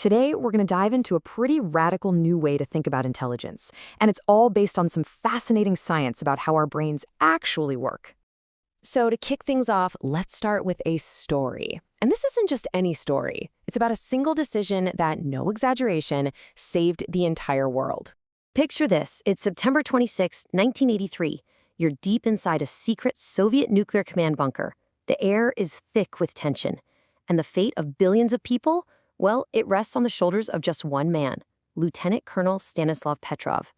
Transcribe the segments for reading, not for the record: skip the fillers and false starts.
Today, we're going to dive into a pretty radical new way to think about intelligence, and it's all based on some fascinating science about how our brains actually work. So to kick things off, let's start with a story. And this isn't just any story. It's about a single decision that, no exaggeration, saved the entire world. Picture this. It's September 26, 1983. You're deep inside a secret Soviet nuclear command bunker. The air is thick with tension. And the fate of billions of people? Well, it rests on the shoulders of just one man, Lieutenant Colonel Stanislav Petrov.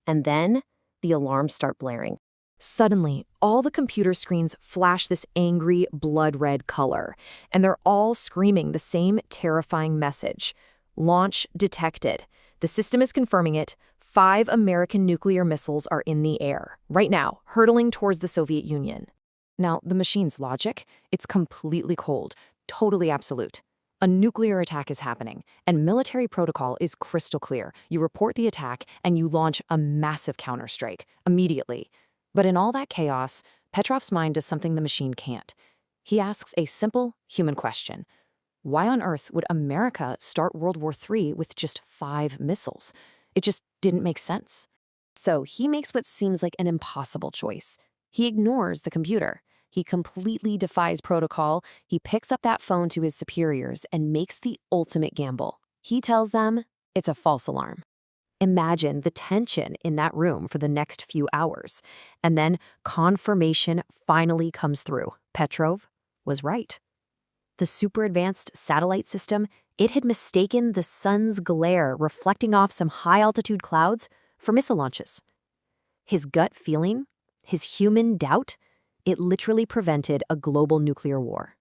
And then the alarms start blaring. Suddenly, all the computer screens flash this angry, blood-red color, and they're all screaming the same terrifying message. Launch detected. The system is confirming it. 5 American nuclear missiles are in the air, right now, hurtling towards the Soviet Union. Now, the machine's logic, it's completely cold, totally absolute. A nuclear attack is happening, and military protocol is crystal clear. You report the attack, and you launch a massive counterstrike immediately. But in all that chaos, Petrov's mind does something the machine can't. He asks a simple human question. Why on earth would America start World War III with just 5 missiles? It just didn't make sense. So he makes what seems like an impossible choice. He ignores the computer. He completely defies protocol. He picks up that phone to his superiors and makes the ultimate gamble. He tells them it's a false alarm. Imagine the tension in that room for the next few hours. And then confirmation finally comes through. Petrov was right. The super advanced satellite system, it had mistaken the sun's glare reflecting off some high-altitude clouds for missile launches. His gut feeling, his human doubt, it literally prevented a global nuclear war.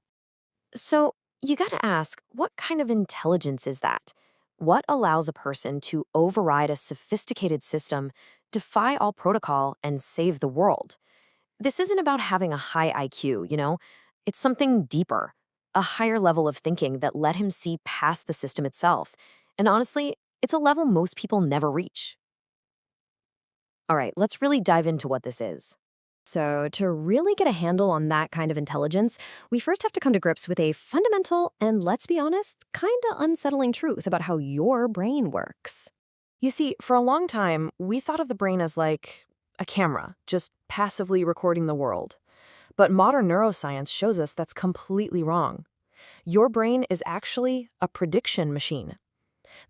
So you gotta ask, what kind of intelligence is that? What allows a person to override a sophisticated system, defy all protocol, and save the world? This isn't about having a high IQ, It's something deeper, a higher level of thinking that let him see past the system itself. And honestly, it's a level most people never reach. All right, let's really dive into what this is. So to really get a handle on that kind of intelligence, we first have to come to grips with a fundamental and, let's be honest, kinda unsettling truth about how your brain works. You see, for a long time, we thought of the brain as like a camera, just passively recording the world. But modern neuroscience shows us that's completely wrong. Your brain is actually a prediction machine.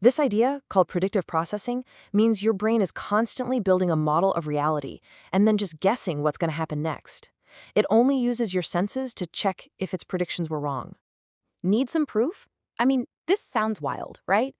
This idea, called predictive processing, means your brain is constantly building a model of reality and then just guessing what's going to happen next. It only uses your senses to check if its predictions were wrong. Need some proof? I mean, this sounds wild, right?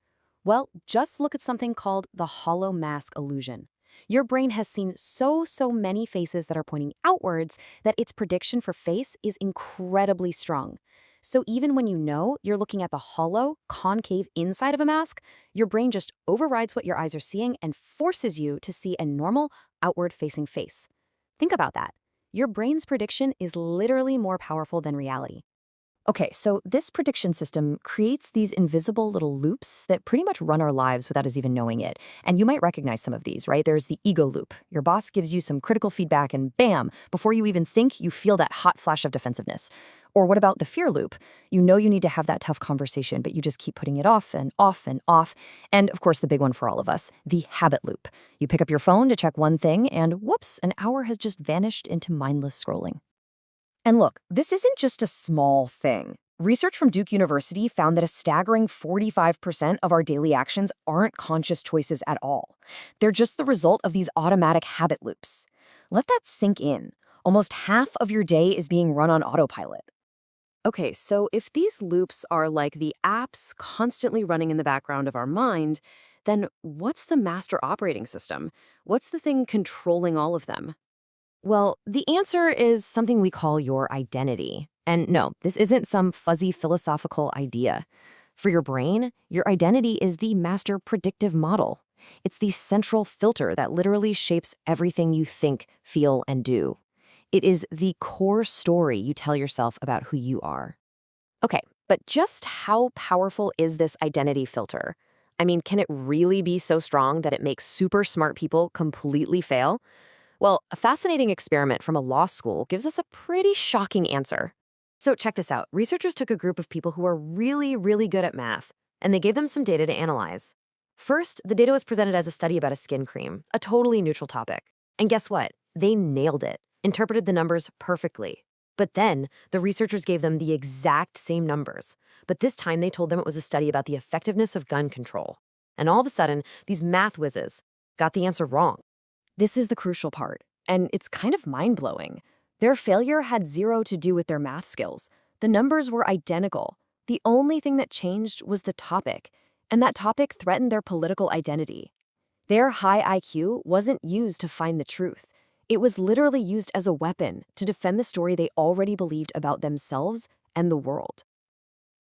Well, just look at something called the hollow mask illusion. Your brain has seen so many faces that are pointing outwards that its prediction for face is incredibly strong. So even when you know you're looking at the hollow, concave inside of a mask, your brain just overrides what your eyes are seeing and forces you to see a normal, outward-facing face. Think about that. Your brain's prediction is literally more powerful than reality. Okay, so this prediction system creates these invisible little loops that pretty much run our lives without us even knowing it. And you might recognize some of these, right? There's the ego loop. Your boss gives you some critical feedback and bam, before you even think, you feel that hot flash of defensiveness. Or what about the fear loop? You know you need to have that tough conversation, but you just keep putting it off and off and off. And of course, the big one for all of us, the habit loop. You pick up your phone to check one thing and whoops, an hour has just vanished into mindless scrolling. And look, this isn't just a small thing. Research from Duke University found that a staggering 45% of our daily actions aren't conscious choices at all. They're just the result of these automatic habit loops. Let that sink in. Almost half of your day is being run on autopilot. Okay, so if these loops are like the apps constantly running in the background of our mind, then what's the master operating system? What's the thing controlling all of them? Well, the answer is something we call your identity. And no, this isn't some fuzzy philosophical idea. For your brain, your identity is the master predictive model. It's the central filter that literally shapes everything you think, feel, and do. It is the core story you tell yourself about who you are. Okay, but just how powerful is this identity filter? I mean, can it really be so strong that it makes super smart people completely fail? Well, a fascinating experiment from a law school gives us a pretty shocking answer. So check this out. Researchers took a group of people who are really good at math, and they gave them some data to analyze. First, the data was presented as a study about a skin cream, a totally neutral topic. And guess what? They nailed it, interpreted the numbers perfectly. But then, the researchers gave them the exact same numbers. But this time, they told them it was a study about the effectiveness of gun control. And all of a sudden, these math whizzes got the answer wrong. This is the crucial part, and it's kind of mind-blowing. Their failure had zero to do with their math skills. The numbers were identical. The only thing that changed was the topic, and that topic threatened their political identity. Their high IQ wasn't used to find the truth. It was literally used as a weapon to defend the story they already believed about themselves and the world.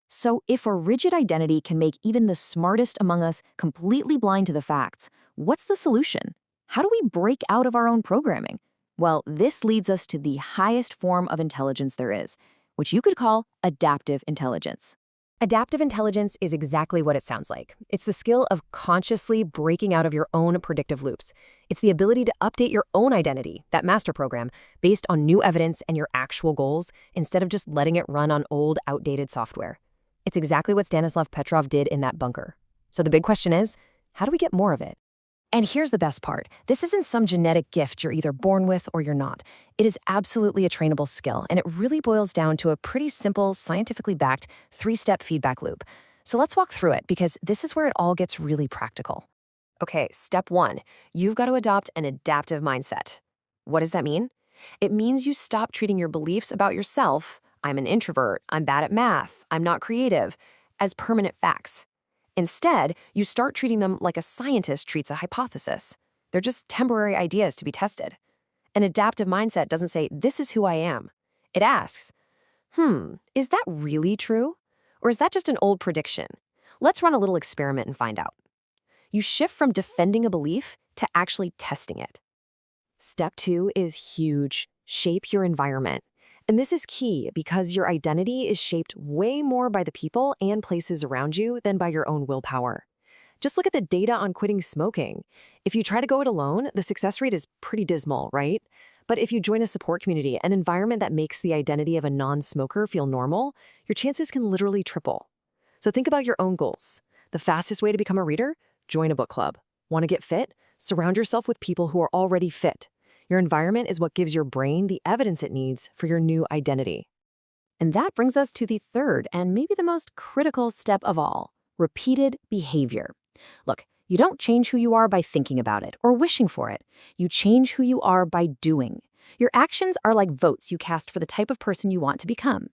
So if a rigid identity can make even the smartest among us completely blind to the facts, what's the solution? How do we break out of our own programming? Well, this leads us to the highest form of intelligence there is, which you could call adaptive intelligence. Adaptive intelligence is exactly what it sounds like. It's the skill of consciously breaking out of your own predictive loops. It's the ability to update your own identity, that master program, based on new evidence and your actual goals, instead of just letting it run on old, outdated software. It's exactly what Stanislav Petrov did in that bunker. So the big question is, how do we get more of it? And here's the best part. This isn't some genetic gift you're either born with or you're not. It is absolutely a trainable skill, and it really boils down to a pretty simple, scientifically backed, 3-step feedback loop. So let's walk through it, because this is where it all gets really practical. Okay, step 1, you've got to adopt an adaptive mindset. What does that mean? It means you stop treating your beliefs about yourself, I'm an introvert, I'm bad at math, I'm not creative, as permanent facts. Instead, you start treating them like a scientist treats a hypothesis. They're just temporary ideas to be tested. An adaptive mindset doesn't say, this is who I am. It asks, is that really true? Or is that just an old prediction? Let's run a little experiment and find out. You shift from defending a belief to actually testing it. Step 2 is huge. Shape your environment. And this is key because your identity is shaped way more by the people and places around you than by your own willpower. Just look at the data on quitting smoking. If you try to go it alone, the success rate is pretty dismal, right? But if you join a support community, an environment that makes the identity of a non-smoker feel normal, your chances can literally triple. So think about your own goals. The fastest way to become a reader? Join a book club. Want to get fit? Surround yourself with people who are already fit. Your environment is what gives your brain the evidence it needs for your new identity. And that brings us to the third and maybe the most critical step of all, repeated behavior. Look, you don't change who you are by thinking about it or wishing for it. You change who you are by doing. Your actions are like votes you cast for the type of person you want to become.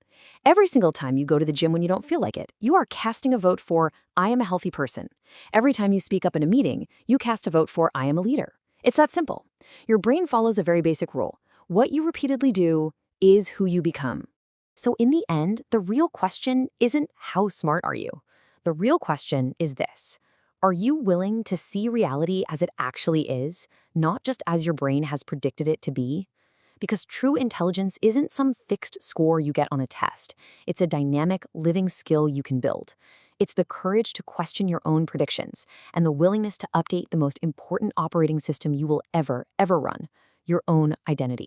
Every single time you go to the gym when you don't feel like it, you are casting a vote for, I am a healthy person. Every time you speak up in a meeting, you cast a vote for, I am a leader. It's that simple. Your brain follows a very basic rule. What you repeatedly do is who you become. So in the end, the real question isn't how smart are you? The real question is this. Are you willing to see reality as it actually is, not just as your brain has predicted it to be? Because true intelligence isn't some fixed score you get on a test. It's a dynamic, living skill you can build. It's the courage to question your own predictions and the willingness to update the most important operating system you will ever run, your own identity.